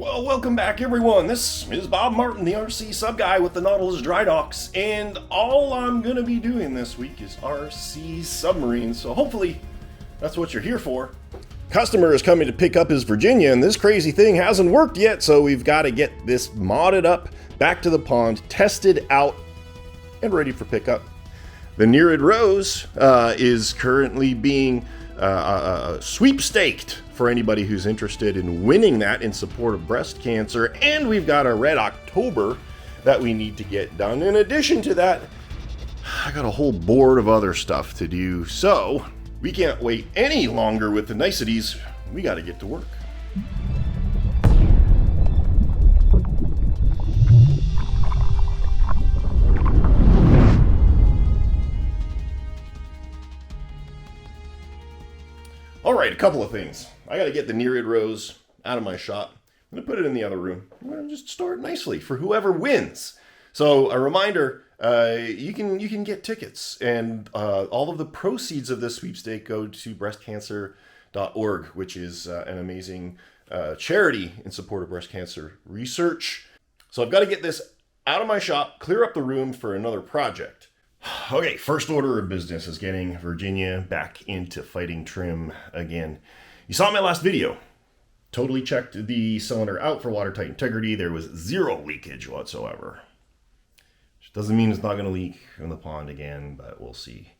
Well, welcome back everyone. This is Bob Martin, the RCSubGuy with the Nautilus Dry Docks, and all I'm going to be doing this week is RC Submarine, so hopefully that's what you're here for. Customer is coming to pick up his Virginia, and this crazy thing hasn't worked yet, so we've got to get this modded up, back to the pond, tested out, and ready for pickup. The Nereid Rose is currently being sweepstaked for anybody who's interested in winning that in support of breast cancer, and we've got a Red October that we need to get done. In addition to that, I got a whole board of other stuff to do, so we can't wait any longer with the niceties. We got to get to work. All right, a couple of things. I got to get the Nereid Rose out of my shop. I'm going to put it in the other room. I'm going to just store it nicely for whoever wins. So a reminder, you can get tickets, and all of the proceeds of this sweepstake go to breastcancer.org, which is an amazing charity in support of breast cancer research. So I've got to get this out of my shop, clear up the room for another project. Okay, first order of business is getting Virginia back into fighting trim again. You saw my last video. Totally checked the cylinder out for watertight integrity. There was zero leakage whatsoever. Which doesn't mean it's not going to leak in the pond again, but we'll see.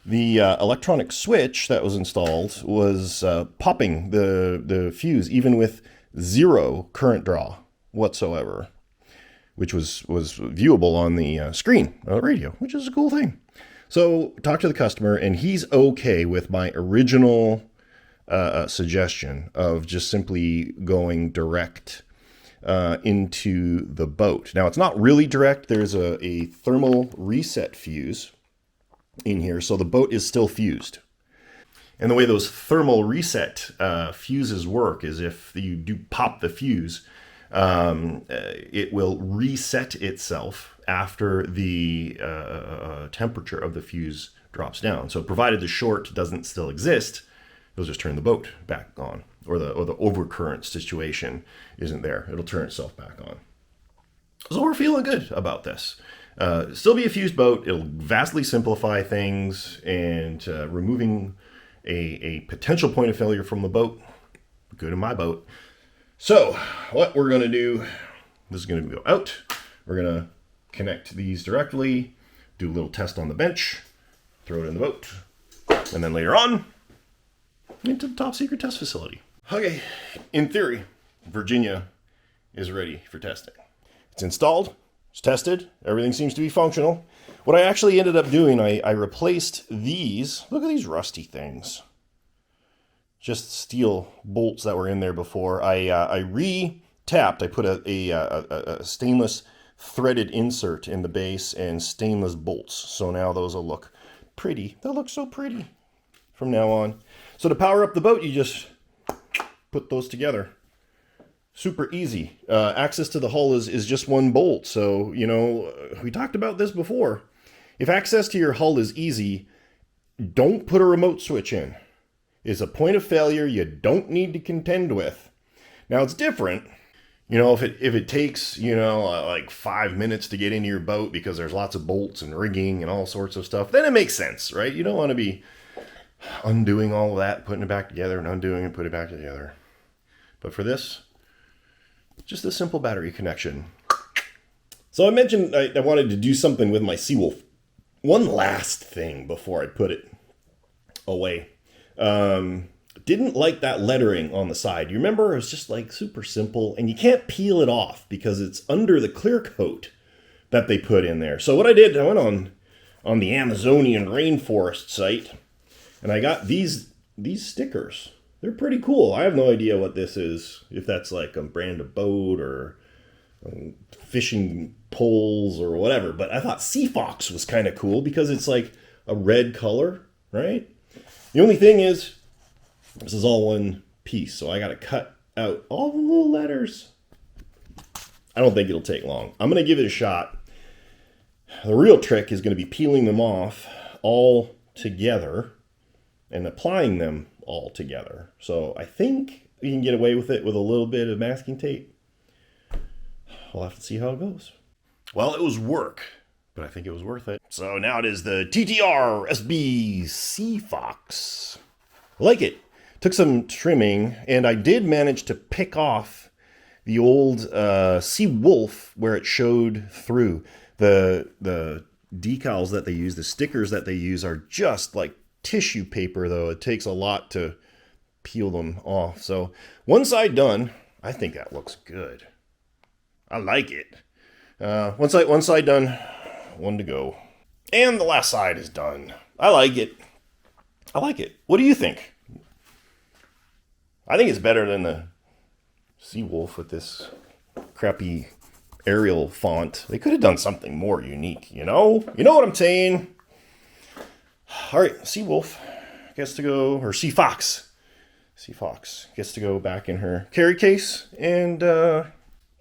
The electronic switch that was installed was popping the fuse even with zero current draw whatsoever, which was viewable on the screen on the radio, which is a cool thing. So talk to the customer, and he's okay with my original suggestion of just simply going direct into the boat. Now, it's not really direct. There's a thermal reset fuse in here, so the boat is still fused. And the way those thermal reset fuses work is if you do pop the fuse, it will reset itself after the temperature of the fuse drops down. So provided the short doesn't still exist, it'll just turn the boat back on, or the overcurrent situation isn't there. It'll turn itself back on. So we're feeling good about this. Still be a fused boat. It'll vastly simplify things, and removing a potential point of failure from the boat, good in my boat. So what we're going to do, this is going to go out. We're going to connect these directly, do a little test on the bench, throw it in the boat, and then later on, into the top secret test facility. Okay, in theory, Virginia is ready for testing. It's installed, it's tested, everything seems to be functional. What I actually ended up doing, I replaced these, look at these rusty things. Just steel bolts that were in there before. I re-tapped. I put a stainless threaded insert in the base and stainless bolts. So now those will look pretty. They'll look so pretty from now on. So to power up the boat, you just put those together. Super easy. Access to the hull is just one bolt. So, you know, we talked about this before. If access to your hull is easy, don't put a remote switch in. Is a point of failure you don't need to contend with. Now it's different, you know, if it takes, you know, like 5 minutes to get into your boat because there's lots of bolts and rigging and all sorts of stuff, then it makes sense, right? You don't want to be undoing all of that, putting it back together, and undoing and putting it back together. But for this, just a simple battery connection. So I mentioned I wanted to do something with my Seawolf. One last thing before I put it away. Didn't like that lettering on the side. You remember, it was just like super simple, and you can't peel it off because it's under the clear coat that they put in there. So what I did, I went on the Amazonian rainforest site, and I got these stickers. They're pretty cool. I have no idea what this is, if that's like a brand of boat or fishing poles or whatever, but I thought Sea Fox was kind of cool because it's like a red color, right? The only thing is, this is all one piece, so I got to cut out all the little letters. I don't think it'll take long. I'm going to give it a shot. The real trick is going to be peeling them off all together and applying them all together. So I think you can get away with it with a little bit of masking tape. we'll have to see how it goes. Well, it was work, but I think it was worth it. So now it is the TTR SB Sea Fox. I like it. Took some trimming, and I did manage to pick off the old Seawolf where it showed through. The decals that they use, the stickers that they use are just like tissue paper, though. It takes a lot to peel them off. So one side done. I think that looks good. I like it. One side done, one to go. And the last side is done. I like it. I like it. What do you think? I think it's better than the Seawolf with this crappy Arial font. They could have done something more unique, you know? You know what I'm saying? All right, Seawolf gets to go, or Sea Fox gets to go back in her carry case, and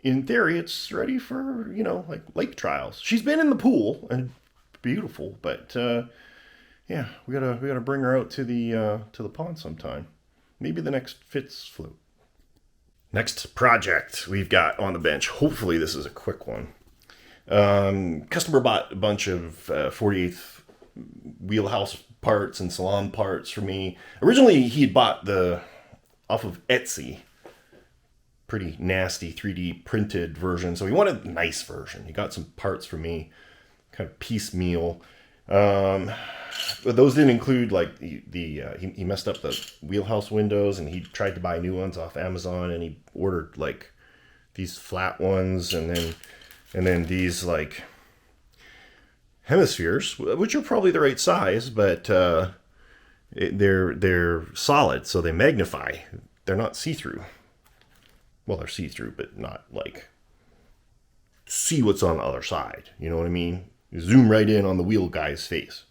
in theory, it's ready for, you know, like lake trials. She's been in the pool and beautiful, but yeah, we gotta bring her out to the pond sometime. Maybe the next Fitz float. Next project we've got on the bench. Hopefully this is a quick one. Customer bought a bunch of 48th wheelhouse parts and salon parts for me. Originally he had bought off of Etsy. Pretty nasty 3D printed version. So he wanted a nice version. He got some parts for me, kind of piecemeal. But those didn't include like he messed up the wheelhouse windows, and he tried to buy new ones off Amazon, and he ordered like these flat ones, and then these like hemispheres, which are probably the right size, but they're solid, so they magnify. They're not see-through. Well, they're see-through, but not like see what's on the other side. You know what I mean? You zoom right in on the wheel guy's face.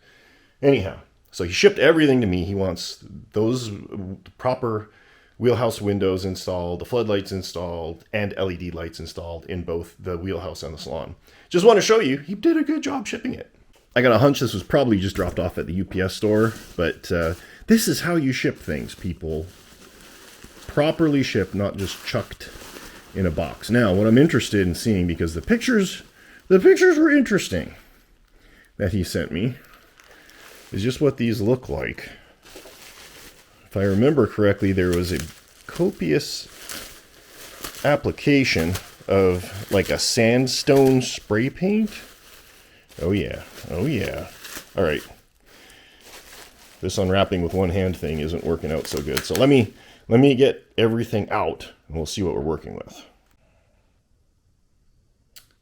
Anyhow, so he shipped everything to me. He wants those proper wheelhouse windows installed, the floodlights installed, and LED lights installed in both the wheelhouse and the salon. Just want to show you, he did a good job shipping it. I got a hunch this was probably just dropped off at the UPS store, but this is how you ship things, people. Properly shipped, not just chucked in a box. Now, what I'm interested in seeing, because the pictures were interesting that he sent me, is just what these look like. If I remember correctly, there was a copious application of like a sandstone spray paint. Oh yeah, oh yeah. All right. This unwrapping with one hand thing isn't working out so good. So let me get everything out, and we'll see what we're working with.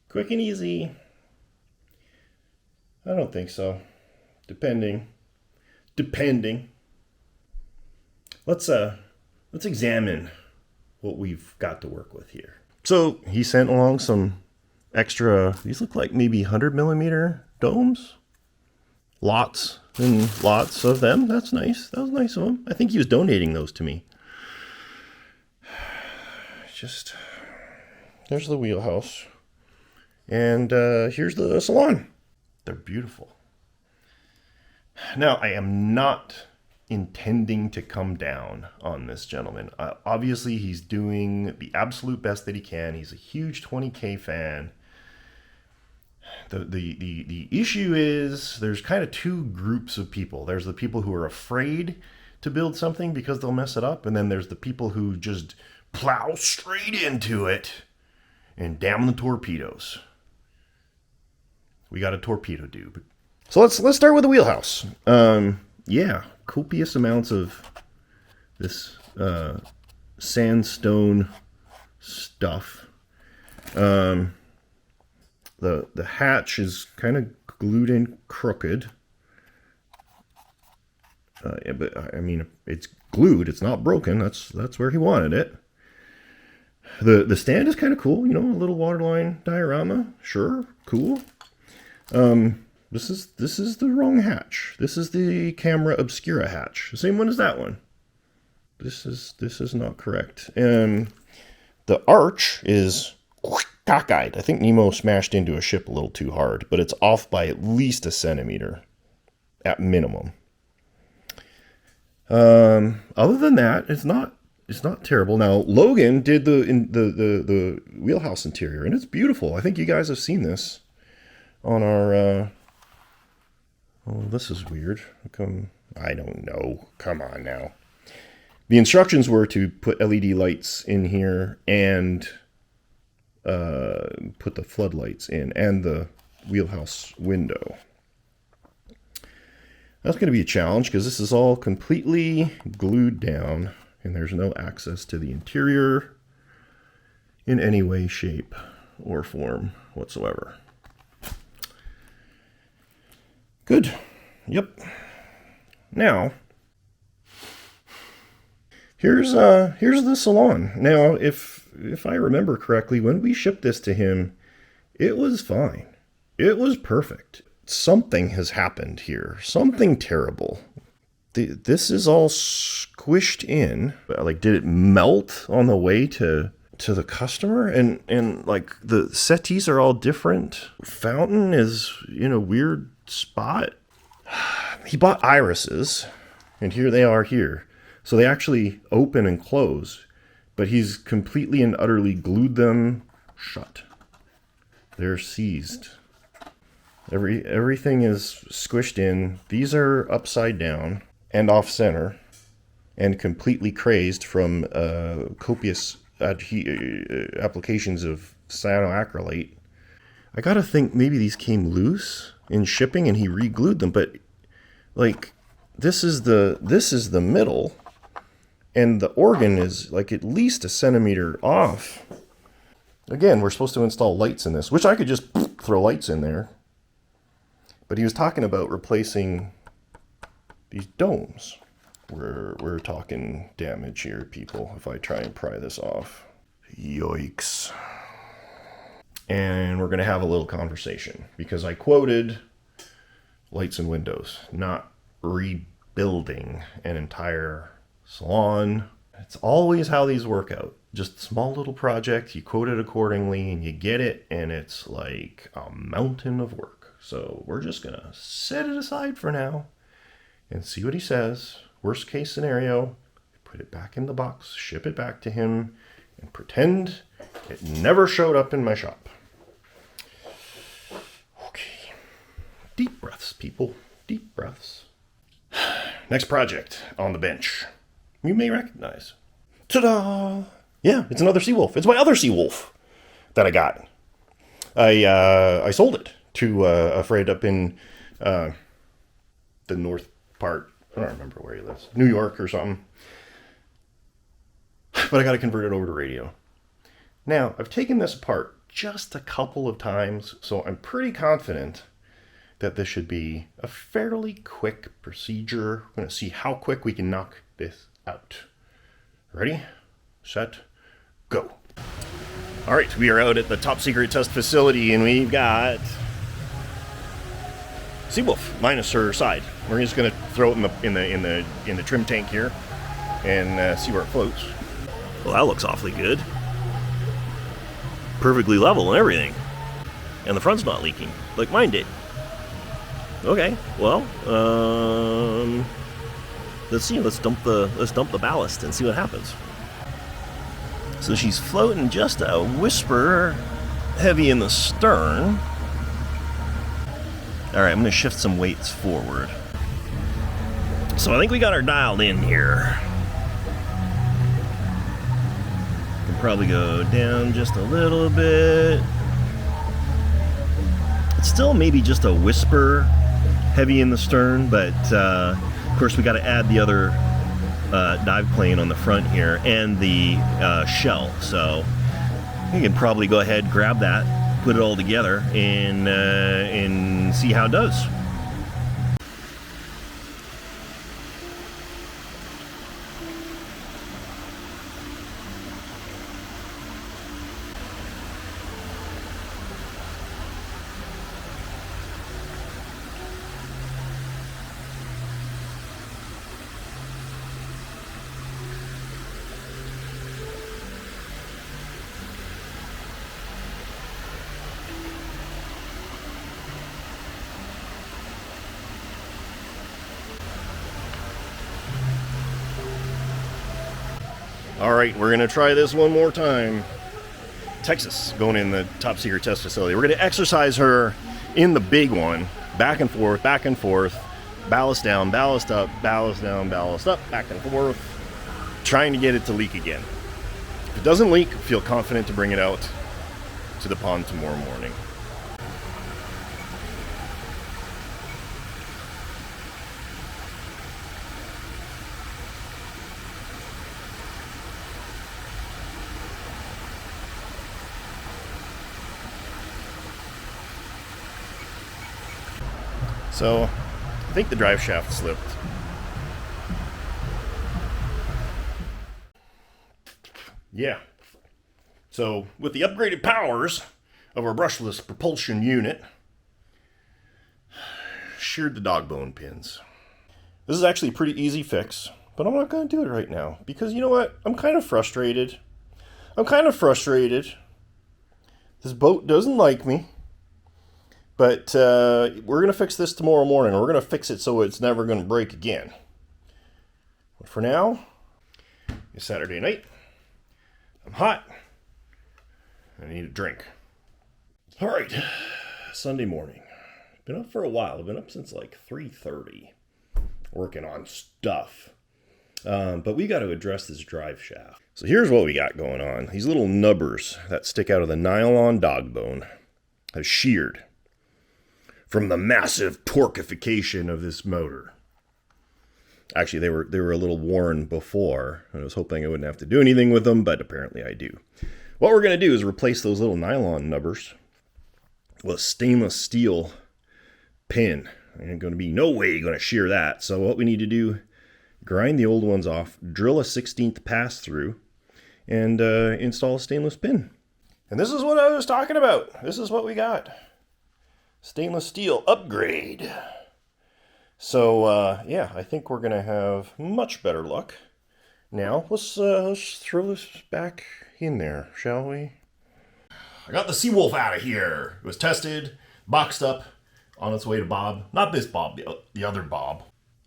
Quick and easy. I don't think so. Depending. Let's examine what we've got to work with here. So he sent along some extra, these look like maybe 100mm domes. Lots and lots of them. That's nice. That was nice of him. I think he was donating those to me. Just, there's the wheelhouse. And here's the salon. They're beautiful. Now, I am not intending to come down on this gentleman. Obviously, he's doing the absolute best that he can. He's a huge 20K fan. The issue is there's kind of two groups of people. There's the people who are afraid to build something because they'll mess it up. And then there's the people who just plow straight into it and damn the torpedoes. We got a torpedo dude. So let's start with the wheelhouse. Yeah, copious amounts of this sandstone stuff. The hatch is kind of glued in crooked. Yeah, but I mean, it's glued. It's not broken. That's where he wanted it. The stand is kind of cool. You know, a little waterline diorama. Sure, cool. This is the wrong hatch. This is the camera obscura hatch. The same one as that one. This is not correct. And the arch is cockeyed. I think Nemo smashed into a ship a little too hard, but it's off by at least a centimeter at minimum. Other than that, it's not it's not terrible. Now Logan did the wheelhouse interior, and it's beautiful. I think you guys have seen this on our. Oh, this is weird. I don't know. Come on now. The instructions were to put LED lights in here and put the floodlights in and the wheelhouse window. That's going to be a challenge because this is all completely glued down and there's no access to the interior in any way, shape, or form whatsoever. Good. Yep. Now, here's the salon. Now, if I remember correctly, when we shipped this to him, it was fine. It was perfect. Something has happened here. Something terrible. This is all squished in. Like, did it melt on the way to the customer? And like the settees are all different. Fountain is in a weird spot. He bought irises, and here they are here. So they actually open and close, but he's completely and utterly glued them shut. They're seized. Everything is squished in. These are upside down and off center and completely crazed from copious applications of cyanoacrylate. I gotta think maybe these came loose in shipping and he re-glued them, but like this is the middle and the organ is like at least a centimeter off. Again, we're supposed to install lights in this, which I could just throw lights in there. But he was talking about replacing these domes. We're talking damage here, people, if I try and pry this off. Yikes. And we're going to have a little conversation because I quoted lights and windows, not rebuilding an entire salon. It's always how these work out. Just a small little project, you quote it accordingly and you get it, and it's like a mountain of work. So we're just going to set it aside for now and see what he says. Worst case scenario, put it back in the box, ship it back to him, and pretend it never showed up in my shop. Okay. Deep breaths, people. Deep breaths. Next project on the bench. You may recognize. Ta-da! Yeah, it's another Seawolf. It's my other Seawolf that I got. I sold it to a friend up in the north part. I don't remember where he lives. New York or something. But I got to convert it over to radio. Now, I've taken this apart just a couple of times, so I'm pretty confident that this should be a fairly quick procedure. We're going to see how quick we can knock this out. Ready, set, go. All right, we are out at the top secret test facility, and we've got Seawolf minus her side. We're just going to throw it in the trim tank here and see where it floats. Well, that looks awfully good. Perfectly level and everything, and the front's not leaking like mine did. Okay, well, let's see. Let's dump the ballast and see what happens. So she's floating just a whisper heavy in the stern. All right, I'm going to shift some weights forward. So I think we got her dialed in here. Can probably go down just a little bit. It's still maybe just a whisper heavy in the stern, but of course we got to add the other dive plane on the front here and the shell. So you can probably go ahead, grab that, put it all together, and see how it does. All right, we're gonna try this one more time. Texas, going in the top secret test facility. We're gonna exercise her in the big one, back and forth, ballast down, ballast up, ballast down, ballast up, back and forth, trying to get it to leak again. If it doesn't leak, feel confident to bring it out to the pond tomorrow morning. So, I think the drive shaft slipped. Yeah. So, with the upgraded powers of our brushless propulsion unit, sheared the dog bone pins. This is actually a pretty easy fix, but I'm not going to do it right now because you know what? I'm kind of frustrated. This boat doesn't like me. But we're going to fix this tomorrow morning. We're going to fix it so it's never going to break again. But for now, it's Saturday night. I'm hot. I need a drink. All right, Sunday morning. Been up for a while. I've been up since like 3:30 working on stuff. But we got to address this drive shaft. So here's what we got going on. These little nubbers that stick out of the nylon dog bone have sheared from the massive torquification of this motor. Actually, they were a little worn before. I was hoping I wouldn't have to do anything with them, but apparently I do. What we're going to do is replace those little nylon nubbers with a stainless steel pin. Ain't going to be no way you're going to shear that. So what we need to do, grind the old ones off, drill a 16th pass through, and install a stainless pin. And this is what I was talking about. This is what we got. Stainless steel upgrade. So, yeah, I think we're going to have much better luck. Now, let's throw this back in there, shall we? I got the Seawolf out of here. It was tested, boxed up, on its way to Bob. Not this Bob, the other Bob.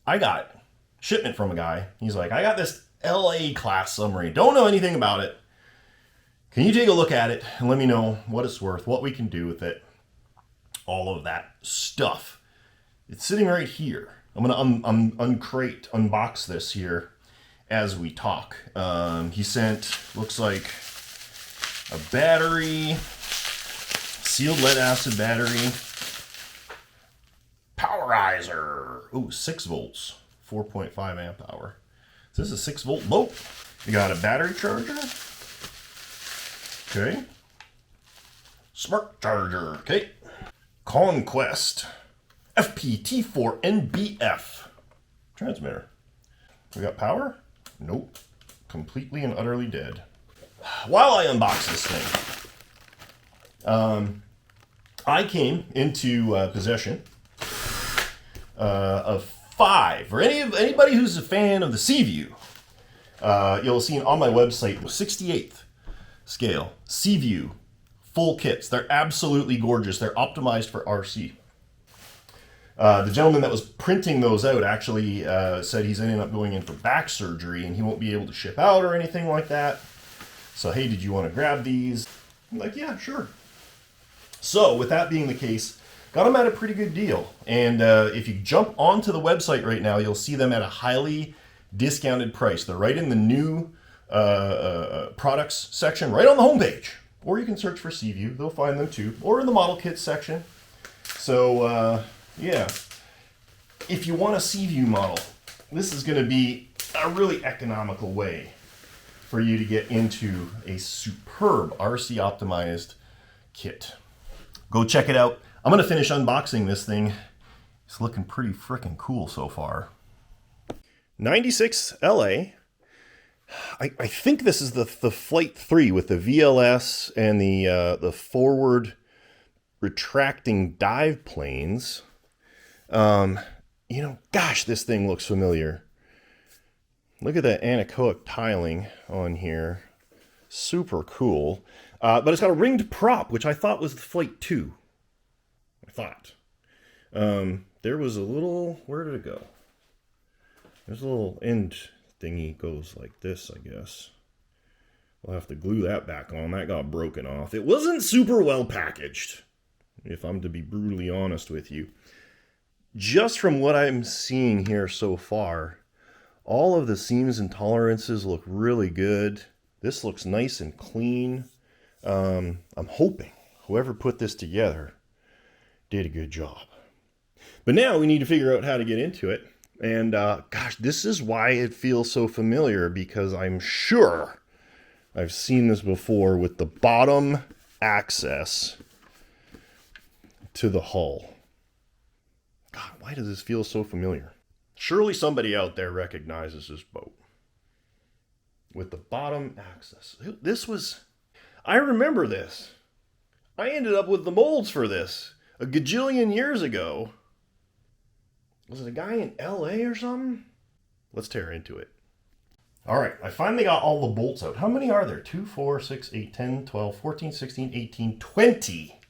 I got shipment from a guy. He's like, I got this LA class submarine. Don't know anything about it. Can you take a look at it and let me know what it's worth, what we can do with it? All of that stuff. It's sitting right here. I'm going to unbox this here as we talk. He sent, looks like, a battery, sealed lead acid battery, powerizer. Ooh, 6 volts, 4.5 amp hour. Is this a 6 volt boat? You got a battery charger. Okay. Smart charger. Okay. Conquest FPT4NBF transmitter. We got power? Nope. Completely and utterly dead. While I unbox this thing, I came into possession of 5. For anybody who's a fan of the Seaview, you'll have seen on my website 68th scale Seaview full kits. They're absolutely gorgeous. They're optimized for RC. The gentleman that was printing those out actually said he's ending up going in for back surgery and he won't be able to ship out or anything like that. So, hey, did you want to grab these? I'm like, yeah, sure. So, with that being the case, got them at a pretty good deal. And if you jump onto the website right now, you'll see them at a highly discounted price. They're right in the new products section, right on the homepage. Or you can search for Seaview. They'll find them too. Or in the model kits section. So, yeah. If you want a Seaview model, this is going to be a really economical way for you to get into a superb RC optimized kit. Go check it out. I'm going to finish unboxing this thing. It's looking pretty freaking cool so far. 96 LA. I think this is the Flight 3 with the VLS and the forward retracting dive planes. You know, gosh, this thing looks familiar. Look at that anechoic tiling on here. Super cool. But it's got a ringed prop, which I thought was the Flight 2. I thought. There was a little... Where did it go? There's a little end thingy goes like this, I guess. We'll have to glue that back on. That got broken off. It wasn't super well packaged, if I'm to be brutally honest with you. Just from what I'm seeing here so far, all of the seams and tolerances look really good. This looks nice and clean. I'm hoping whoever put this together did a good job. But now we need to figure out how to get into it. And gosh, this is why it feels so familiar, because I'm sure I've seen this before with the bottom access to the hull. God, why does this feel so familiar? Surely somebody out there recognizes this boat. With the bottom access. This was... I remember this. I ended up with the molds for this a gajillion years ago. Was it a guy in LA or something? Let's tear into it. Alright, I finally got all the bolts out. How many are there? 2, 4, 6, 8, 10, 12, 14, 16, 18, 20.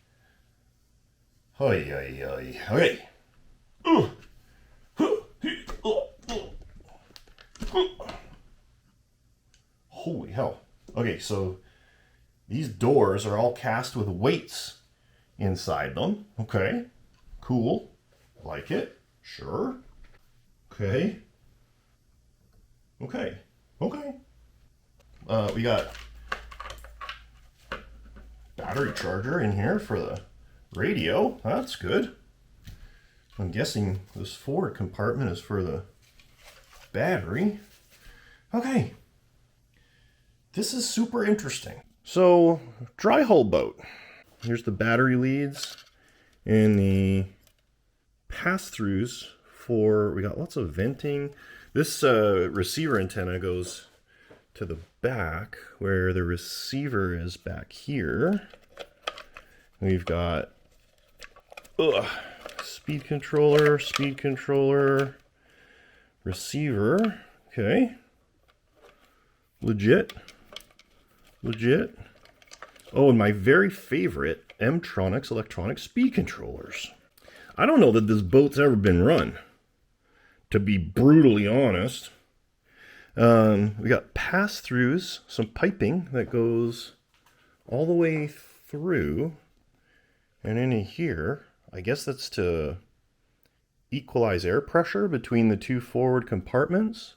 Hoi, hoi, hoi. Okay. Holy hell. Okay, so these doors are all cast with weights inside them. Okay, cool. Like it. Sure. Okay. Okay. Okay. We got battery charger in here for the radio. That's good. I'm guessing this forward compartment is for the battery. Okay. This is super interesting. So, dry hull boat. Here's the battery leads and the pass-throughs for, we got lots of venting. This receiver antenna goes to the back where the receiver is back here. We've got speed controller, receiver. Okay. Legit. Oh, and my very favorite M-Tronics electronic speed controllers. I don't know that this boat's ever been run, to be brutally honest. We got pass-throughs, some piping that goes all the way through and into here. I guess that's to equalize air pressure between the two forward compartments.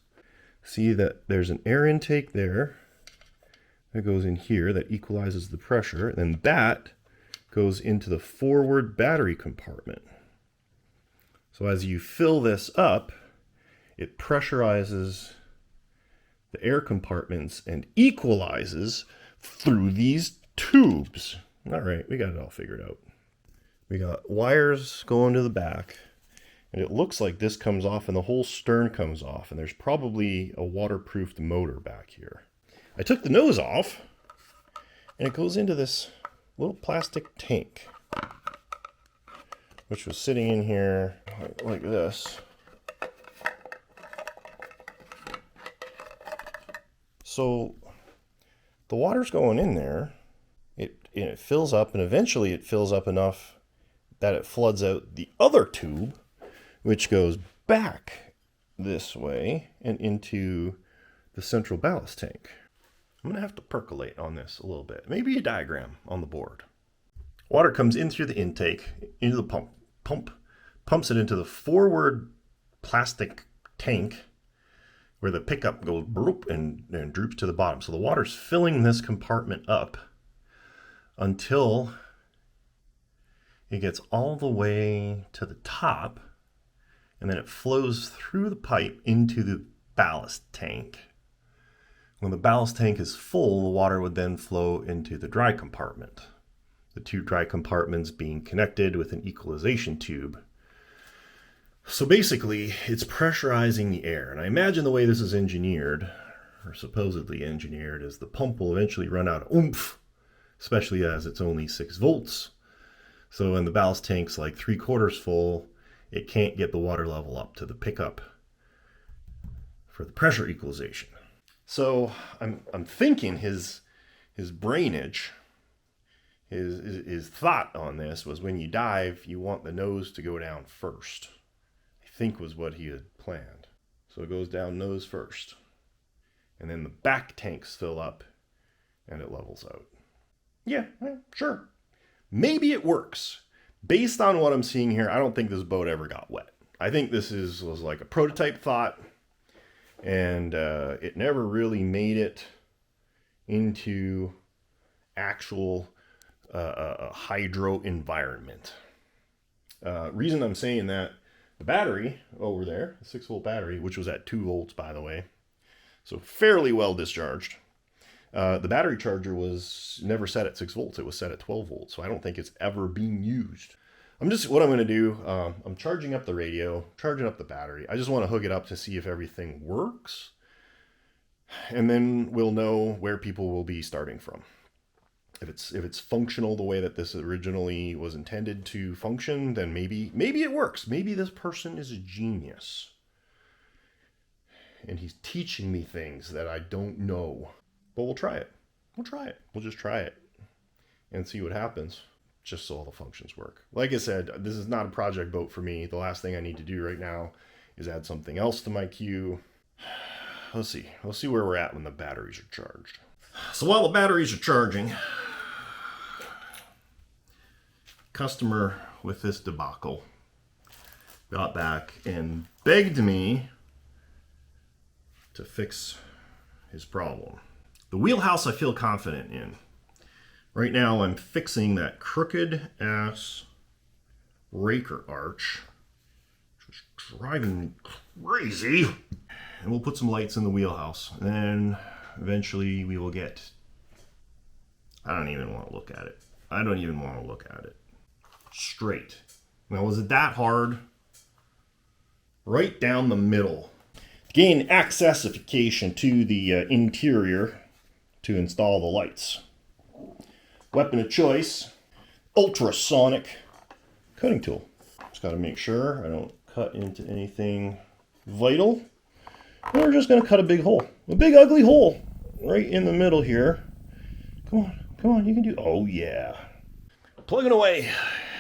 See that there's an air intake there that goes in here that equalizes the pressure, and then that goes into the forward battery compartment. So as you fill this up, it pressurizes the air compartments and equalizes through these tubes. All right, we got it all figured out. We got wires going to the back, and it looks like this comes off and the whole stern comes off, and there's probably a waterproofed motor back here. I took the nose off, and it goes into this little plastic tank, which was sitting in here like this. So the water's going in there, it fills up, and eventually it fills up enough that it floods out the other tube, which goes back this way and into the central ballast tank. I'm going to have to percolate on this a little bit. Maybe a diagram on the board. Water comes in through the intake, into the pump pumps it into the forward plastic tank where the pickup goes bloop and droops to the bottom. So the water's filling this compartment up until it gets all the way to the top, and then it flows through the pipe into the ballast tank. When the ballast tank is full, the water would then flow into the dry compartment. The two dry compartments being connected with an equalization tube. So basically, it's pressurizing the air. And I imagine the way this is engineered, or supposedly engineered, is the pump will eventually run out of oomph, especially as it's only 6 volts. So when the ballast tank's like 3/4 full, it can't get the water level up to the pickup for the pressure equalization. So I'm thinking his brainage, his thought on this was, when you dive, you want the nose to go down first. I think was what he had planned. So it goes down nose first. And then the back tanks fill up and it levels out. Yeah, sure. Maybe it works. Based on what I'm seeing here, I don't think this boat ever got wet. I think this was like a prototype thought, and it never really made it into actual hydro environment. Reason I'm saying that, the battery over there, the 6-volt battery, which was at 2 volts, by the way, so fairly well discharged. The battery charger was never set at 6 volts. It was set at 12 volts. So I don't think it's ever been used. What I'm going to do, I'm charging up the radio, charging up the battery. I just want to hook it up to see if everything works. And then we'll know where people will be starting from. If it's functional the way that this originally was intended to function, then maybe it works. Maybe this person is a genius. And he's teaching me things that I don't know. But we'll try it. We'll just try it and see what happens, just so all the functions work. Like I said, this is not a project boat for me. The last thing I need to do right now is add something else to my queue. Let's see. We'll see where we're at when the batteries are charged. So while the batteries are charging, customer with this debacle got back and begged me to fix his problem. The wheelhouse I feel confident in. Right now I'm fixing that crooked ass raker arch, which is driving me crazy. And we'll put some lights in the wheelhouse. And then eventually we will get, I don't even want to look at it. Straight. Now, was it that hard? Right down the middle. Gain accessification to the interior to install the lights. Weapon of choice, ultrasonic cutting tool. Just got to make sure I don't cut into anything vital. And we're just going to cut a big hole. A big ugly hole right in the middle here. Come on, you can do, oh yeah. Plugging away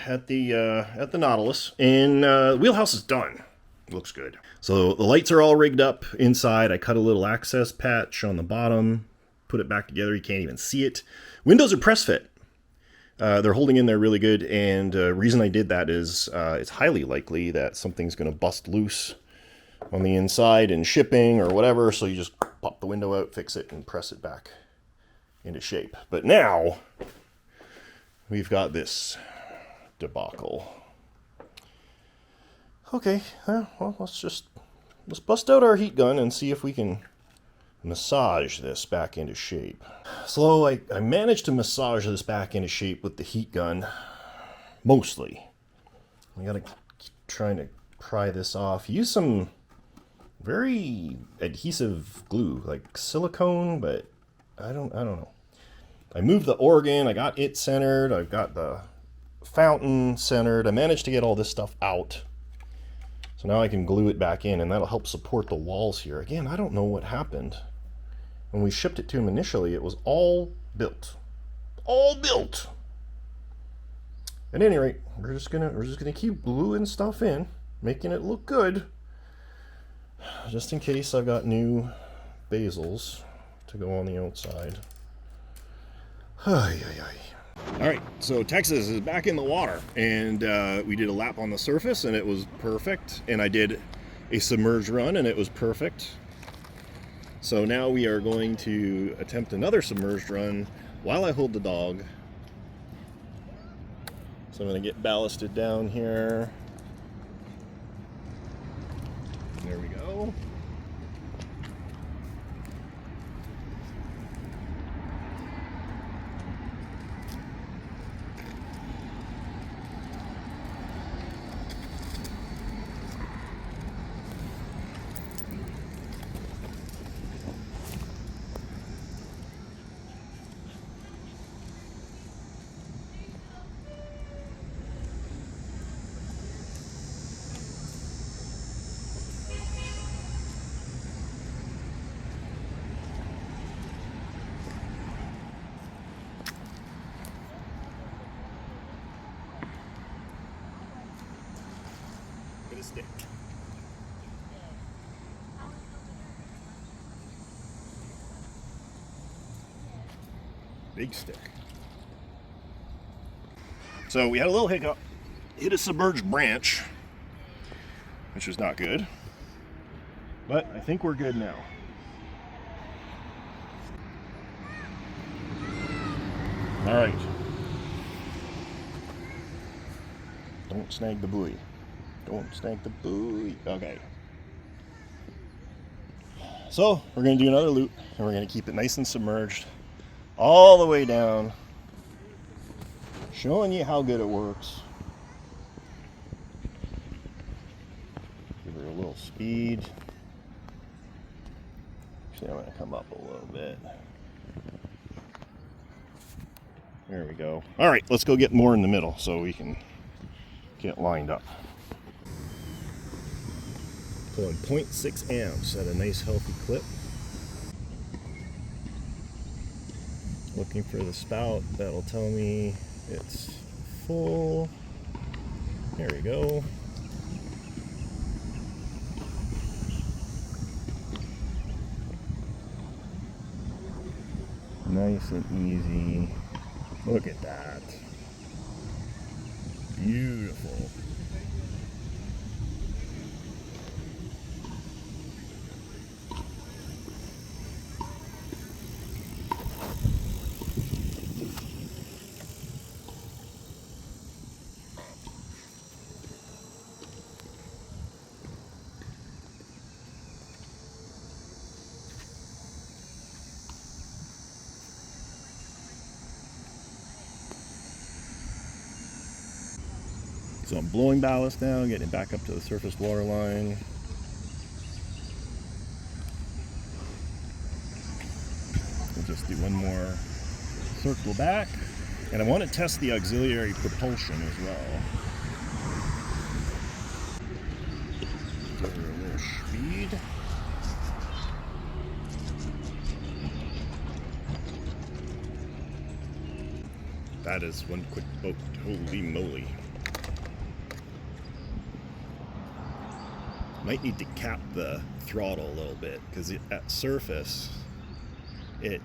at the Nautilus, and the wheelhouse is done. Looks good. So the lights are all rigged up inside. I cut a little access patch on the bottom, put it back together. You can't even see it. Windows are press fit. They're holding in there really good, and reason I did that is it's highly likely that something's going to bust loose on the inside in shipping or whatever, so you just pop the window out, fix it, and press it back into shape. But now we've got this debacle. Okay, well, let's bust out our heat gun and see if we can massage this back into shape. So I managed to massage this back into shape with the heat gun, mostly. I gotta keep trying to pry this off. Use some very adhesive glue, like silicone, but I don't know. I moved the organ, I got it centered, I've got the fountain centered. I managed to get all this stuff out. So now I can glue it back in, and that'll help support the walls here. Again, I don't know what happened. When we shipped it to him initially, it was all built. All built! At any rate, we're just gonna keep gluing stuff in, making it look good. Just in case I've got new basils to go on the outside. Alright, so Texas is back in the water, and we did a lap on the surface, and it was perfect. And I did a submerged run, and it was perfect. So now we are going to attempt another submerged run while I hold the dog. So I'm going to get ballasted down here. There we go. Stick. Big stick. So we had a little hiccup. Hit a submerged branch, which was not good. But I think we're good now. All right. Don't snag the buoy. Don't snag the buoy. Okay. So we're going to do another loop, and we're going to keep it nice and submerged all the way down, showing you how good it works. Give her a little speed. Actually, I'm going to come up a little bit. There we go. All right, let's go get more in the middle so we can get lined up. Pulling 0.6 amps at a nice healthy clip. Looking for the spout that'll tell me it's full. There we go. Nice and easy. Look at that. Beautiful. So I'm blowing ballast now, getting it back up to the surface water line. We'll just do one more circle back. And I want to test the auxiliary propulsion as well. Give her a little speed. That is one quick boat. Holy moly. Might need to cap the throttle a little bit because at surface it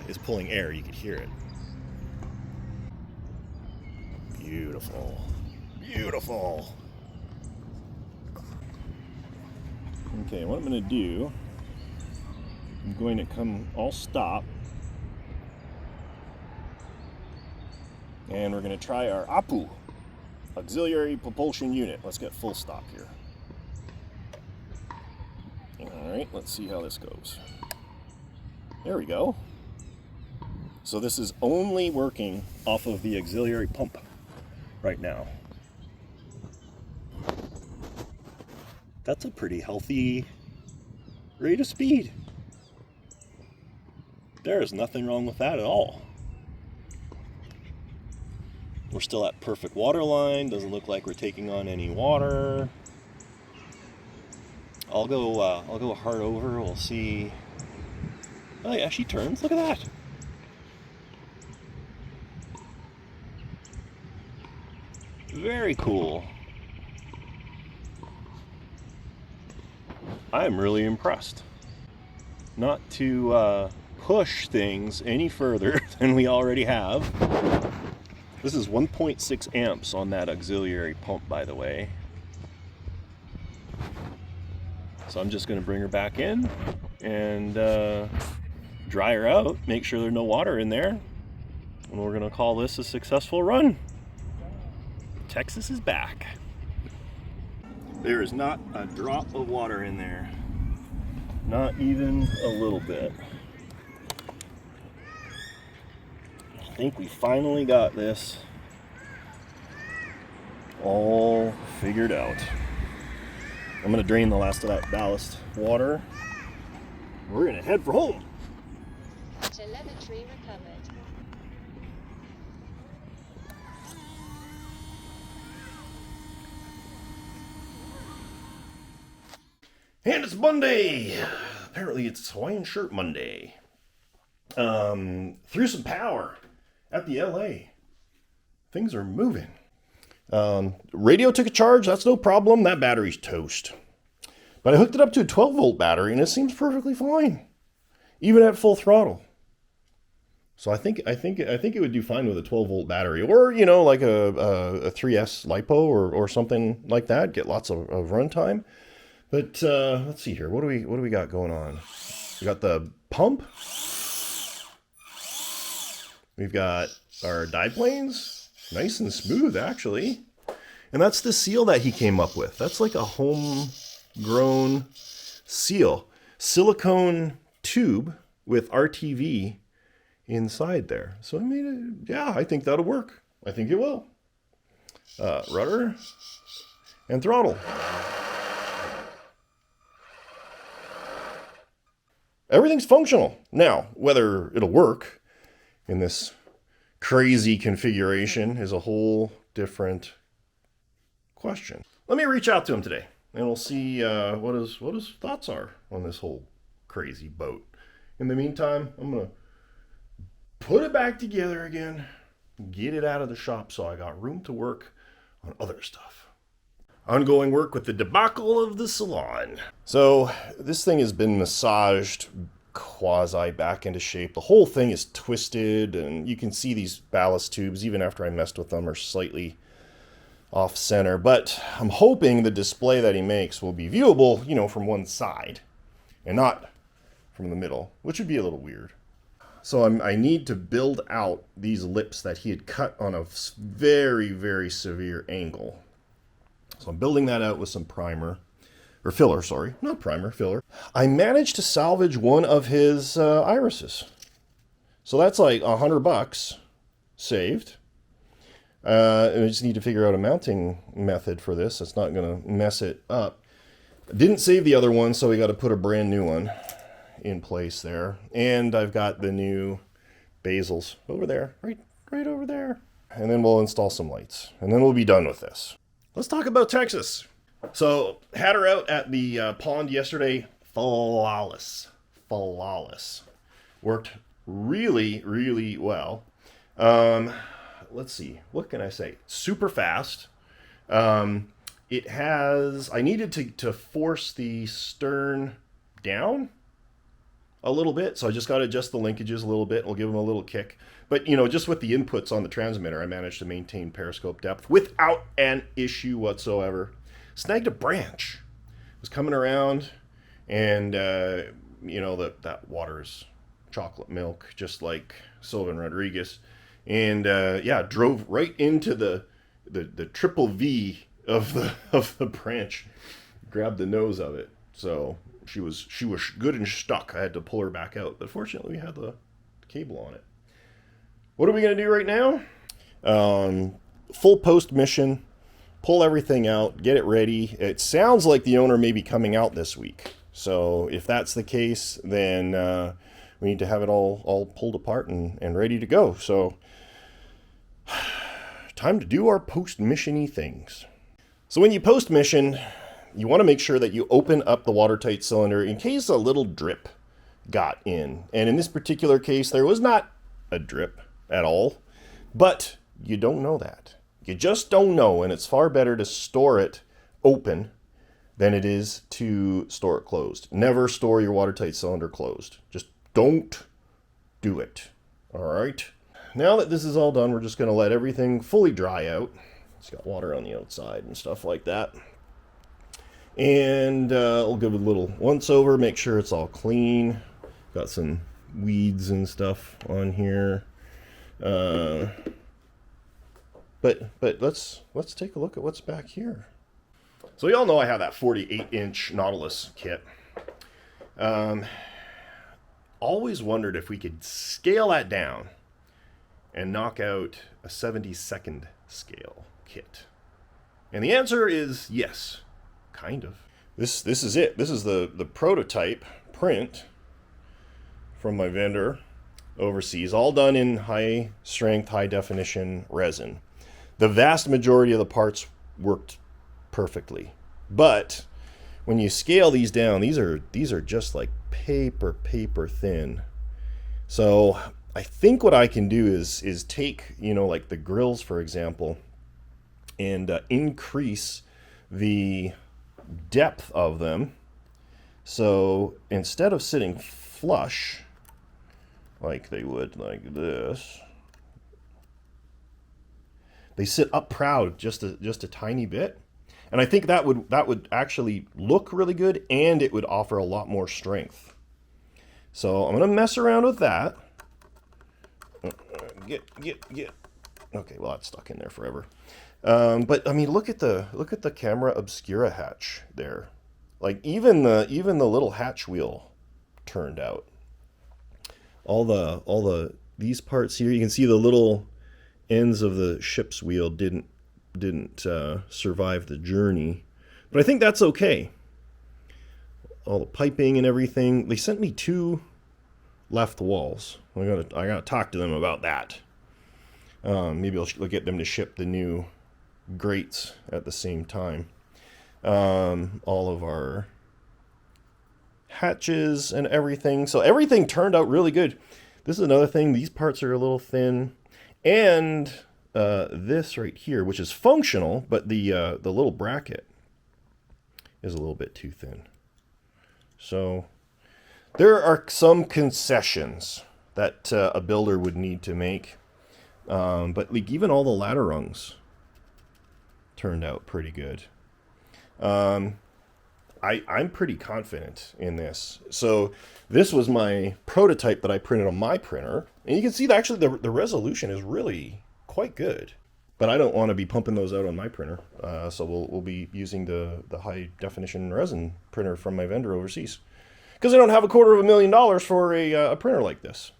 is pulling air. You could hear it. Beautiful. Beautiful. Okay, what I'm going to do, I'm going to come all stop. And we're going to try our APU, auxiliary propulsion unit. Let's get full stop here. Alright, let's see how this goes. There we go. So this is only working off of the auxiliary pump right now. That's a pretty healthy rate of speed. There is nothing wrong with that at all. We're still at perfect water line. Doesn't look like we're taking on any water. I'll go hard over. We'll see. Oh yeah, she turns. Look at that. Very cool. I'm really impressed. Not to push things any further than we already have. This is 1.6 amps on that auxiliary pump, by the way. So I'm just going to bring her back in and dry her out, make sure there's no water in there, and we're going to call this a successful run. Texas is back. There is not a drop of water in there. Not even a little bit. I think we finally got this all figured out. I'm going to drain the last of that ballast water. We're going to head for home. Telemetry recovered. And it's Monday. Apparently it's Hawaiian Shirt Monday. Threw some power at the LA. Things are moving. Radio took a charge. That's no problem. That battery's toast. But I hooked it up to a 12-volt battery, and it seems perfectly fine, even at full throttle. So I think it would do fine with a 12-volt battery, or you know, like a 3S LiPo or something like that. Get lots of runtime. But let's see here. What do we got going on? We got the pump. We've got our dive planes, nice and smooth actually. And that's the seal that he came up with. That's like a homegrown seal, silicone tube with RTV inside there. So I mean, yeah, I think that'll work. I think it will. Rudder and throttle. Everything's functional. Now, whether it'll work in this crazy configuration is a whole different question. Let me reach out to him today, and we'll see what his thoughts are on this whole crazy boat. In the meantime, I'm gonna put it back together again, get it out of the shop so I got room to work on other stuff. Ongoing work with the debacle of the salon. So this thing has been massaged quasi back into shape. The whole thing is twisted, and you can see these ballast tubes, even after I messed with them, are slightly off center. But I'm hoping the display that he makes will be viewable, you know, from one side and not from the middle, which would be a little weird. So I need to build out these lips that he had cut on a very, very severe angle. So I'm building that out with some primer, or filler, sorry, not primer, filler. I managed to salvage one of his irises. So that's like $100 saved. And I just need to figure out a mounting method for this. It's not going to mess it up. Didn't save the other one, so we got to put a brand new one in place there. And I've got the new basils over there, right over there. And then we'll install some lights, and then we'll be done with this. Let's talk about Texas. So had her out at the pond yesterday. Flawless. Worked really, really well. Let's see, what can I say? Super fast. It has, I needed to force the stern down a little bit, so I just got to adjust the linkages a little bit. We'll give them a little kick. But, you know, just with the inputs on the transmitter, I managed to maintain periscope depth without an issue whatsoever. Snagged a branch. Was coming around, and, you know, that water's chocolate milk, just like Sylvan Rodriguez. And, yeah, drove right into the triple V of the branch. Grabbed the nose of it. So she was good and stuck. I had to pull her back out. But fortunately, we had the cable on it. What are we going to do right now? Full post mission, pull everything out, get it ready. It sounds like the owner may be coming out this week. So if that's the case, then we need to have it all pulled apart and ready to go. So time to do our post-mission-y things. So when you post-mission, you want to make sure that you open up the watertight cylinder in case a little drip got in. And in this particular case, there was not a drip at all, but you don't know that. You just don't know, and it's far better to store it open than it is to store it closed. Never store your watertight cylinder closed. Just don't do it. All right. Now that this is all done, we're just going to let everything fully dry out. It's got water on the outside and stuff like that. And we'll give it a little once over, make sure it's all clean. Got some weeds and stuff on here. But let's take a look at what's back here. So you all know I have that 48-inch Nautilus kit. Always wondered if we could scale that down and knock out a 72nd scale kit. And the answer is yes, kind of. This is it. This is the prototype print from my vendor overseas, all done in high strength, high definition resin. The vast majority of the parts worked perfectly, but when you scale these down, these are just like paper thin. So I think what I can do is take, you know, like the grills, for example, and increase the depth of them. So instead of sitting flush like they would like this. They sit up proud just a tiny bit. And I think that would actually look really good, and it would offer a lot more strength. So I'm going to mess around with that. Get. Okay, well, that's stuck in there forever. But I mean, look at the camera obscura hatch there. Like even the little hatch wheel turned out. All these parts here, you can see the little ends of the ship's wheel didn't survive the journey, but I think that's okay. All the piping and everything. They sent me 2 left walls. I gotta talk to them about that. Maybe I'll get them to ship the new grates at the same time. All of our hatches and everything. So everything turned out really good. This is another thing. These parts are a little thin, and this right here, which is functional, but the little bracket is a little bit too thin. So there are some concessions that a builder would need to make, but like even all the ladder rungs turned out pretty good. I'm pretty confident in this. So this was my prototype that I printed on my printer, and you can see that actually the resolution is really quite good, but I don't want to be pumping those out on my printer, so we'll be using the high definition resin printer from my vendor overseas, because I don't have $250,000 for a printer like this.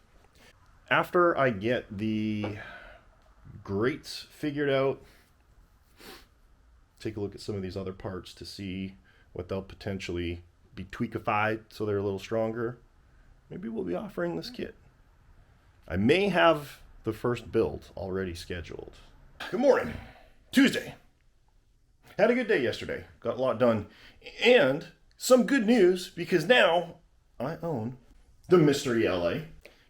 After I get the grates figured out, take a look at some of these other parts to see what they'll potentially be tweakified so they're a little stronger. Maybe we'll be offering this kit. I may have the first build already scheduled. Good morning. Tuesday. Had a good day yesterday. Got a lot done. And some good news, because now I own the Mystery LA.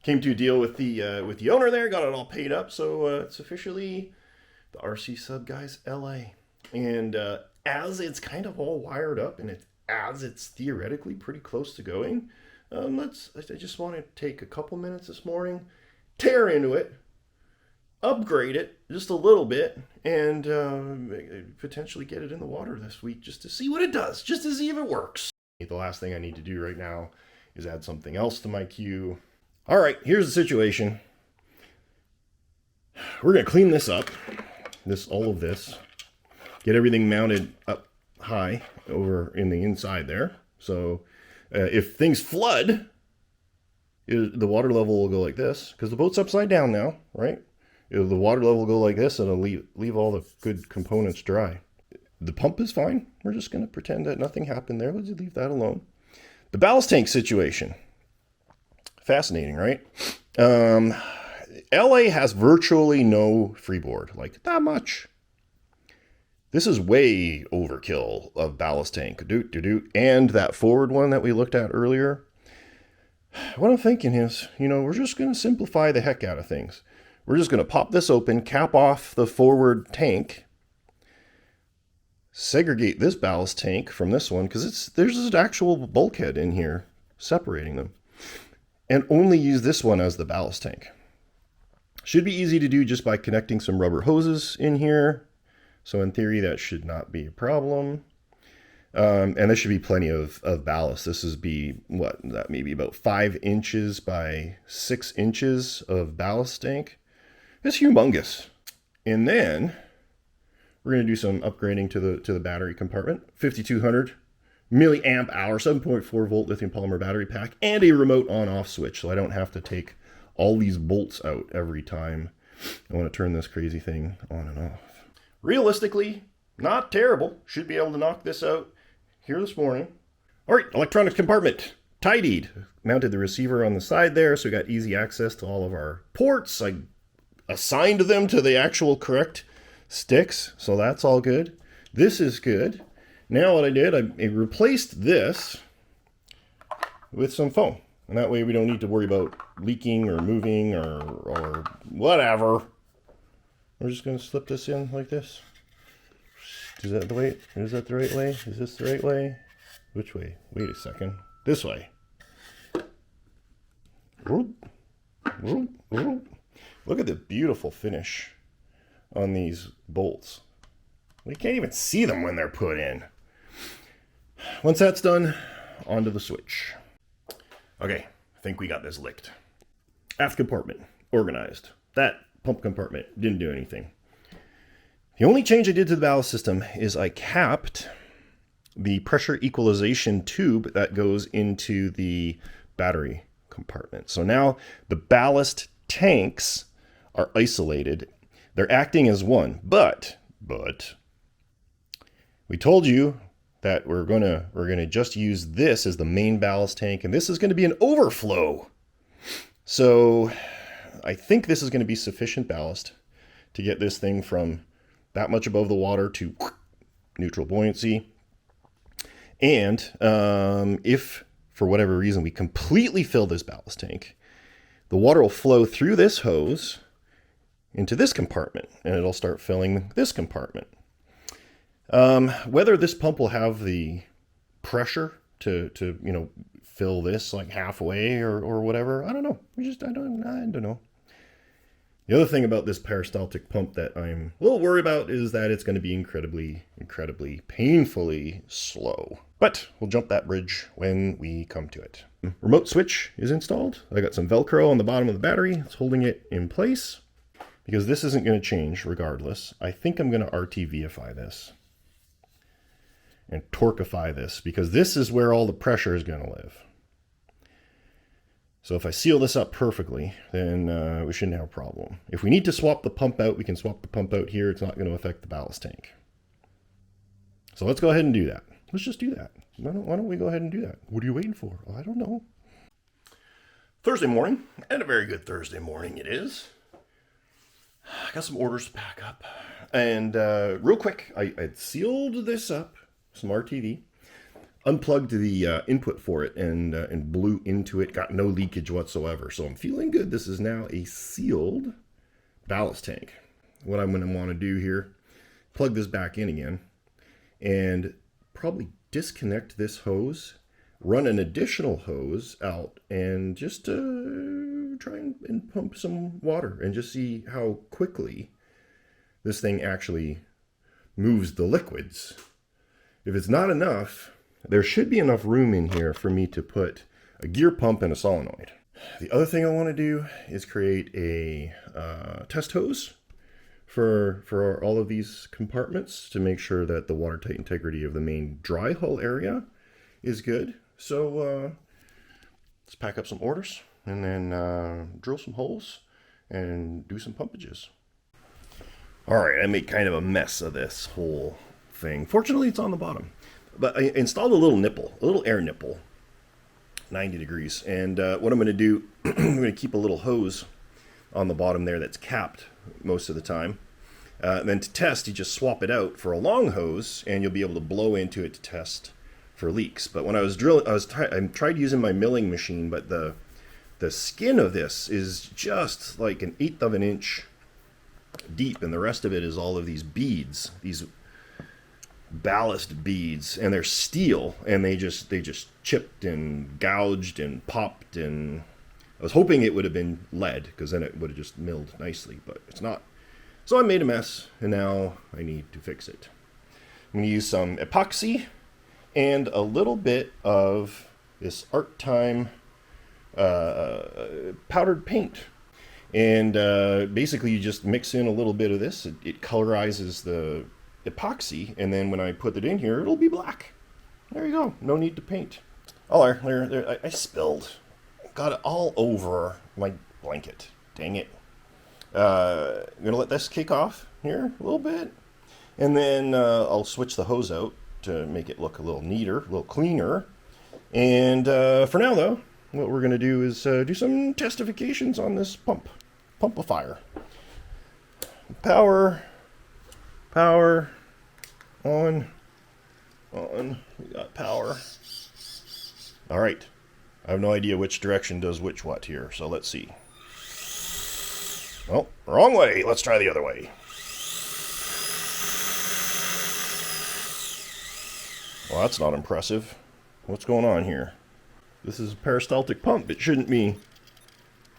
Came to a deal with the owner there, got it all paid up, so it's officially the RCSubGuy's LA. And as it's kind of all wired up, and as it's theoretically pretty close to going, I just want to take a couple minutes this morning, tear into it, upgrade it just a little bit, and potentially get it in the water this week just to see what it does, just to see if it works. The last thing I need to do right now is add something else to my queue. All right, here's the situation. We're going to clean this up, all of this, get everything mounted up high over in the inside there. So if things flood, the water level will go like this, because the boat's upside down now, right? The water level will go like this, and it'll leave all the good components dry. The pump is fine. We're just going to pretend that nothing happened there. Let's leave that alone. The ballast tank situation. Fascinating, right? LA has virtually no freeboard, like that much. This is way overkill of ballast tank. And that forward one that we looked at earlier. What I'm thinking is, we're just going to simplify the heck out of things. We're just going to pop this open, cap off the forward tank, segregate this ballast tank from this one, because there's an actual bulkhead in here separating them, and only use this one as the ballast tank. Should be easy to do just by connecting some rubber hoses in here. So in theory, that should not be a problem. And there should be plenty of ballast. This is that maybe about 5 inches by 6 inches of ballast tank. It's humongous. And then we're going to do some upgrading to the battery compartment. 5200 milliamp hour, 7.4 volt lithium polymer battery pack, and a remote on-off switch, so I don't have to take all these bolts out every time I want to turn this crazy thing on and off. Realistically, not terrible. Should be able to knock this out here this morning. All right, electronics compartment, tidied. Mounted the receiver on the side there, so we got easy access to all of our ports. I assigned them to the actual correct sticks, so that's all good. This is good. Now what I did, I replaced this with some foam. And that way we don't need to worry about leaking or moving or whatever. We're just going to slip this in like this. Is that the way? Is that the right way? Is this the right way? Which way? Wait a second. This way. Whoop. Whoop, whoop. Look at the beautiful finish on these bolts. We can't even see them when they're put in. Once that's done, onto the switch. Okay, I think we got this licked. Aft compartment, organized. That pump compartment didn't do anything. The only change I did to the ballast system is I capped the pressure equalization tube that goes into the battery compartment. So now the ballast tanks are isolated. They're acting as one, but we told you that we're gonna just use this as the main ballast tank, and this is gonna be an overflow. So I think this is gonna be sufficient ballast to get this thing from that much above the water to neutral buoyancy. And if for whatever reason we completely fill this ballast tank, the water will flow through this hose into this compartment, and it'll start filling this compartment. Whether this pump will have the pressure to fill this like halfway or whatever, I don't know. I don't know. The other thing about this peristaltic pump that I'm a little worried about is that it's going to be incredibly painfully slow. But we'll jump that bridge when we come to it. Remote switch is installed. I got some Velcro on the bottom of the battery. It's holding it in place because this isn't going to change regardless. I think I'm going to RTVify this and torqueify this because this is where all the pressure is going to live. So if I seal this up perfectly, then we shouldn't have a problem. If we need to swap the pump out, we can swap the pump out here. It's not going to affect the ballast tank. So let's go ahead and do that. Let's just do that. Why don't we go ahead and do that? What are you waiting for? I don't know. Thursday morning, and a very good Thursday morning it is. I got some orders to pack up. And real quick, I sealed this up, some RTV. Unplugged the input for it and blew into it, got no leakage whatsoever. So I'm feeling good. This is now a sealed ballast tank. What I'm going to want to do here, plug this back in again and probably disconnect this hose, run an additional hose out and just try and pump some water and just see how quickly this thing actually moves the liquids. If it's not enough, there should be enough room in here for me to put a gear pump and a solenoid. The other thing I want to do is create a test hose for all of these compartments to make sure that the watertight integrity of the main dry hull area is good. So let's pack up some orders and then drill some holes and do some pumpages. All right, I made kind of a mess of this whole thing. Fortunately, it's on the bottom. But I installed a little nipple, a little air nipple, 90 degrees. And what I'm going to do, I'm going to keep a little hose on the bottom there that's capped most of the time. And then to test, you just swap it out for a long hose, and you'll be able to blow into it to test for leaks. But when I was drilling, I tried using my milling machine, but the skin of this is just like 1/8 of an inch deep, and the rest of it is all of these beads, these ballast beads, and they're steel, and they just chipped and gouged and popped, and I was hoping it would have been lead because then it would have just milled nicely, but it's not. So I made a mess, and now I need to fix it. I'm going to use some epoxy and a little bit of this Art Time powdered paint, and basically you just mix in a little bit of this. It colorizes the epoxy, and then when I put it in here, it'll be black. There you go. No need to paint. Oh, there, I spilled. Got it all over my blanket. Dang it. I'm gonna let this kick off here a little bit, and then I'll switch the hose out to make it look a little neater, a little cleaner. And for now, though, what we're gonna do is do some testifications on this pumpifier. Power, on, we got power. All right, I have no idea which direction does what here, so let's see. Oh, wrong way, let's try the other way. Well, that's not impressive. What's going on here? This is a peristaltic pump, it shouldn't be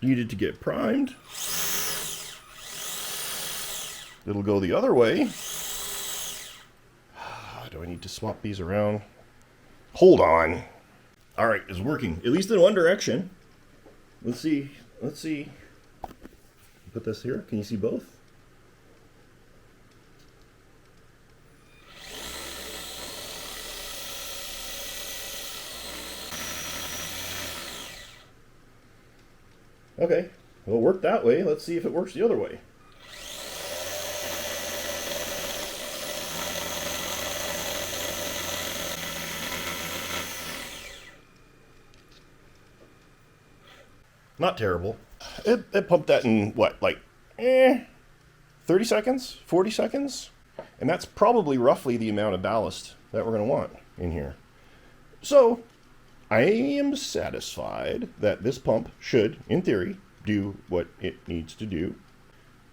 needed to get primed. It'll go the other way. Do I need to swap these around? Hold on. All right, it's working, at least in one direction. Let's see. Put this here. Can you see both? Okay, well, it worked that way. Let's see if it works the other way. Not terrible. It pumped that in, what, like, 30 seconds? 40 seconds? And that's probably roughly the amount of ballast that we're going to want in here. So, I am satisfied that this pump should, in theory, do what it needs to do.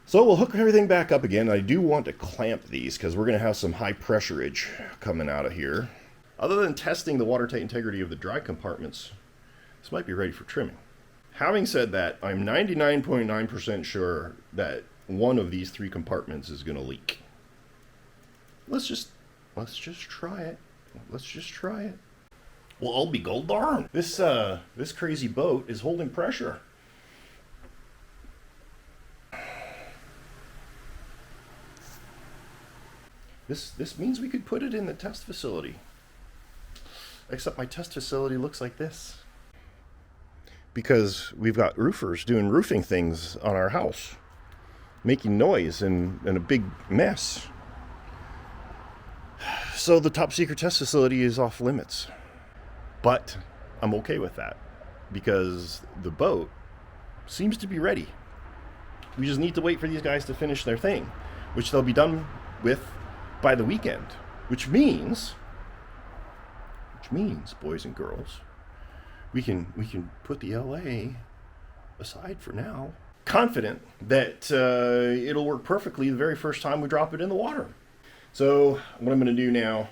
So we'll hook everything back up again. I do want to clamp these because we're going to have some high pressurage coming out of here. Other than testing the watertight integrity of the dry compartments, this might be ready for trimming. Having said that, I'm 99.9% sure that one of these three compartments is going to leak. Let's just try it. Let's just try it. Well, I'll be gold darn. This crazy boat is holding pressure. This means we could put it in the test facility. Except my test facility looks like this. Because we've got roofers doing roofing things on our house, making noise and a big mess. So the top secret test facility is off limits. But I'm okay with that because the boat seems to be ready. We just need to wait for these guys to finish their thing, which they'll be done with by the weekend, which means, boys and girls, we can put the LA aside for now. Confident that it'll work perfectly the very first time we drop it in the water. So what I'm going to do now,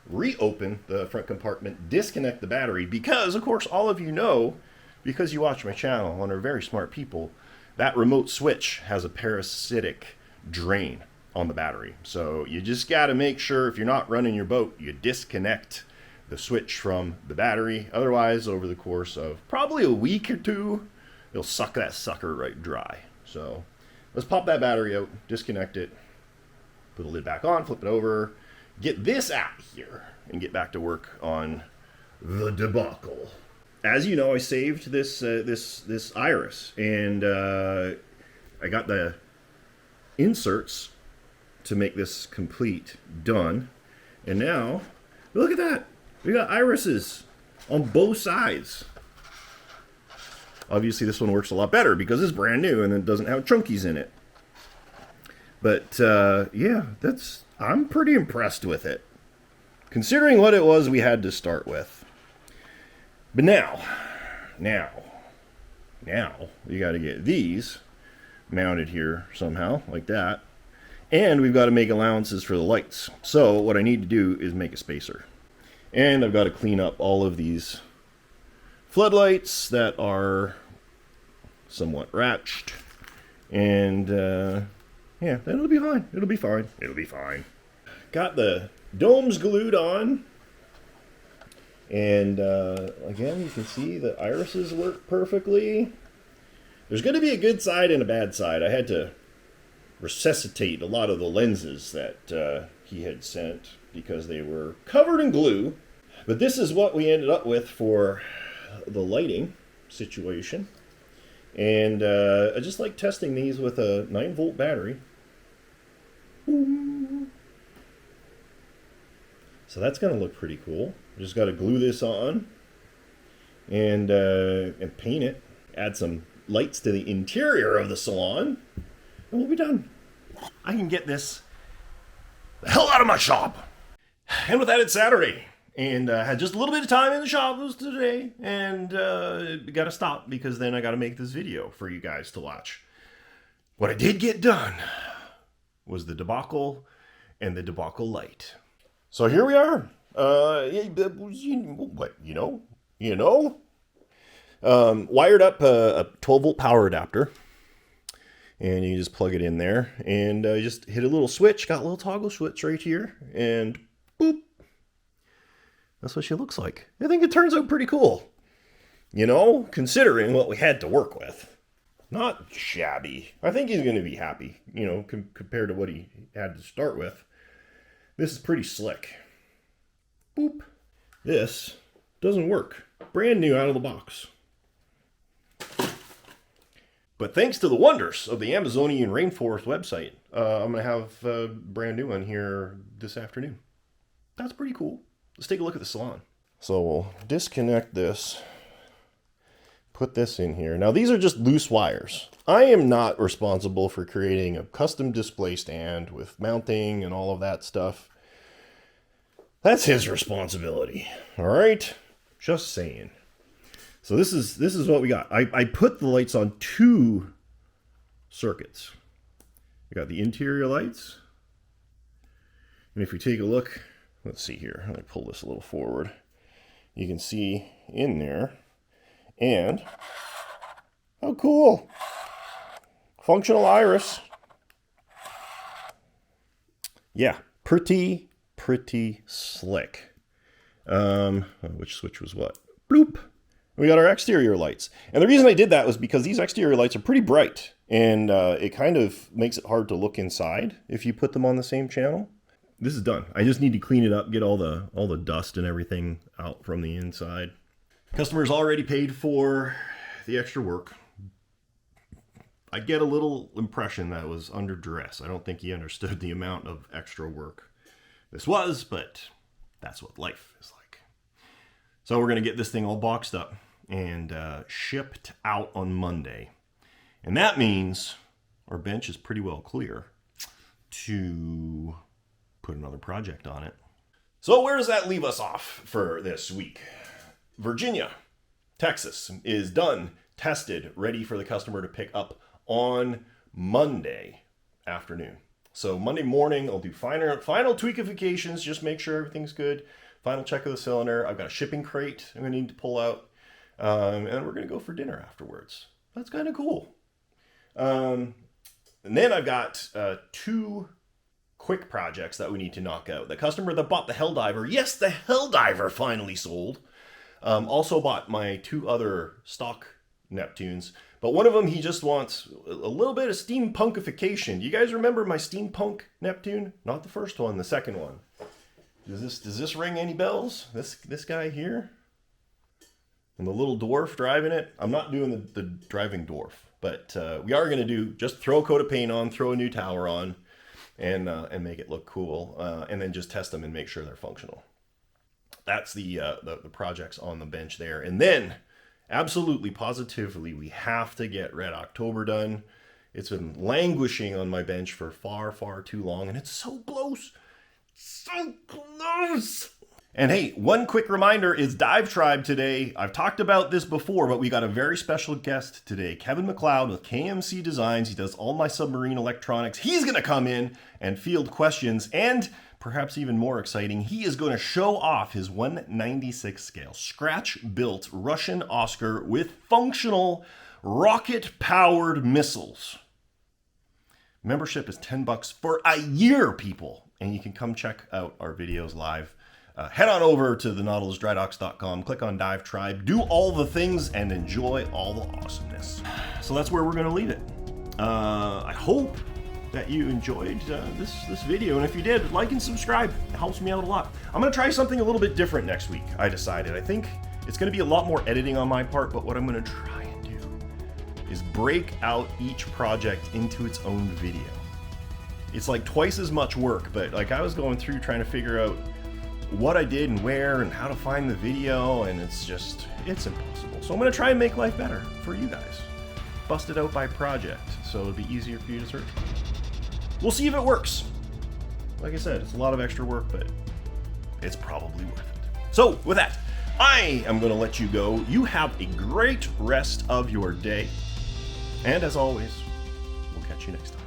reopen the front compartment, disconnect the battery, because of course all of you know, because you watch my channel and are very smart people, that remote switch has a parasitic drain on the battery. So you just got to make sure if you're not running your boat, you disconnect the switch from the battery. Otherwise, over the course of probably a week or two, it'll suck that sucker right dry. So let's pop that battery out, disconnect it, put the lid back on, flip it over, get this out of here, and get back to work on the debacle. As you know, I saved this iris, and I got the inserts to make this complete done. And now, look at that. We got irises on both sides. Obviously, this one works a lot better because it's brand new and it doesn't have chunkies in it. But yeah, I'm pretty impressed with it, considering what it was we had to start with. But now, we got to get these mounted here somehow, like that. And we've got to make allowances for the lights. So what I need to do is make a spacer. And I've got to clean up all of these floodlights that are somewhat ratched. And yeah, it'll be fine. It'll be fine. It'll be fine. Got the domes glued on. And again, you can see the irises work perfectly. There's going to be a good side and a bad side. I had to resuscitate a lot of the lenses that he had sent because they were covered in glue. But this is what we ended up with for the lighting situation. And I just like testing these with a 9-volt battery. Ooh. So that's going to look pretty cool. Just got to glue this on and paint it. Add some lights to the interior of the salon, and we'll be done. I can get this the hell out of my shop. And with that, it's Saturday. And I had just a little bit of time in the shop today, and got to stop because then I got to make this video for you guys to watch. What I did get done was the debacle and the debacle light. So here we are. You know. Wired up a 12-volt power adapter. And you just plug it in there. And just hit a little switch. Got a little toggle switch right here. And boop. That's what she looks like. I think it turns out pretty cool. You know, considering what we had to work with. Not shabby. I think he's going to be happy, you know, compared to what he had to start with. This is pretty slick. Boop. This doesn't work. Brand new out of the box. But thanks to the wonders of the Amazonian rainforest website, I'm going to have a brand new one here this afternoon. That's pretty cool. Let's take a look at the salon. So we'll disconnect this. Put this in here. Now these are just loose wires. I am not responsible for creating a custom display stand with mounting and all of that stuff. That's his responsibility. All right, just saying. So this is what we got. I put the lights on 2 circuits. We got the interior lights, and if you take a look, let's see here. Let me pull this a little forward. You can see in there. And, oh cool, functional iris. Yeah, pretty slick. Which switch was what? Bloop. We got our exterior lights. And the reason I did that was because these exterior lights are pretty bright. And it kind of makes it hard to look inside if you put them on the same channel. This is done. I just need to clean it up, get all the dust and everything out from the inside. Customer's already paid for the extra work. I get a little impression that it was under duress. I don't think he understood the amount of extra work this was, but that's what life is like. So we're going to get this thing all boxed up and shipped out on Monday. And that means our bench is pretty well clear to put another project on it. So where does that leave us off for this week? Virginia, Texas is done, tested, ready for the customer to pick up on Monday afternoon. So Monday morning, I'll do final tweakifications, just make sure everything's good. Final check of the cylinder. I've got a shipping crate I'm going to need to pull out. And we're going to go for dinner afterwards. That's kind of cool. And then I've got 2 quick projects that we need to knock out. The customer that bought the Helldiver, yes, the Helldiver finally sold. Also bought my 2 other stock Neptunes, but one of them he just wants a little bit of steampunkification. You guys remember my steampunk Neptune? Not the first one, the second one. Does this ring any bells? This guy here, and the little dwarf driving it. I'm not doing the driving dwarf, but we are going to do just throw a coat of paint on, throw a new tower on, and make it look cool, and then just test them and make sure they're functional. That's the projects on the bench there. And then, absolutely, positively, we have to get Red October done. It's been languishing on my bench for far too long, and it's so close. So close! And hey, one quick reminder is DiveTribe today. I've talked about this before, but we got a very special guest today. Kevin McLeod with KMC Designs. He does all my submarine electronics. He's going to come in and field questions, and perhaps even more exciting, he is going to show off his 1/96 scale scratch-built Russian Oscar with functional rocket-powered missiles. Membership is $10 for a year, people, and you can come check out our videos live. Head on over to the nautilusdrydocks.com, click on DiveTribe, do all the things, and enjoy all the awesomeness. So that's where we're going to leave it. I hope that you enjoyed this video, and if you did, like and subscribe. It helps me out a lot. I'm going to try something a little bit different next week, I decided. I think it's going to be a lot more editing on my part, but what I'm going to try and do is break out each project into its own video. It's like twice as much work, but like I was going through trying to figure out what I did and where and how to find the video, and it's impossible. So I'm going to try and make life better for you guys. Bust it out by project, so it'll be easier for you to search. We'll see if it works. Like I said, it's a lot of extra work, but it's probably worth it. So with that, I am going to let you go. You have a great rest of your day. And as always, we'll catch you next time.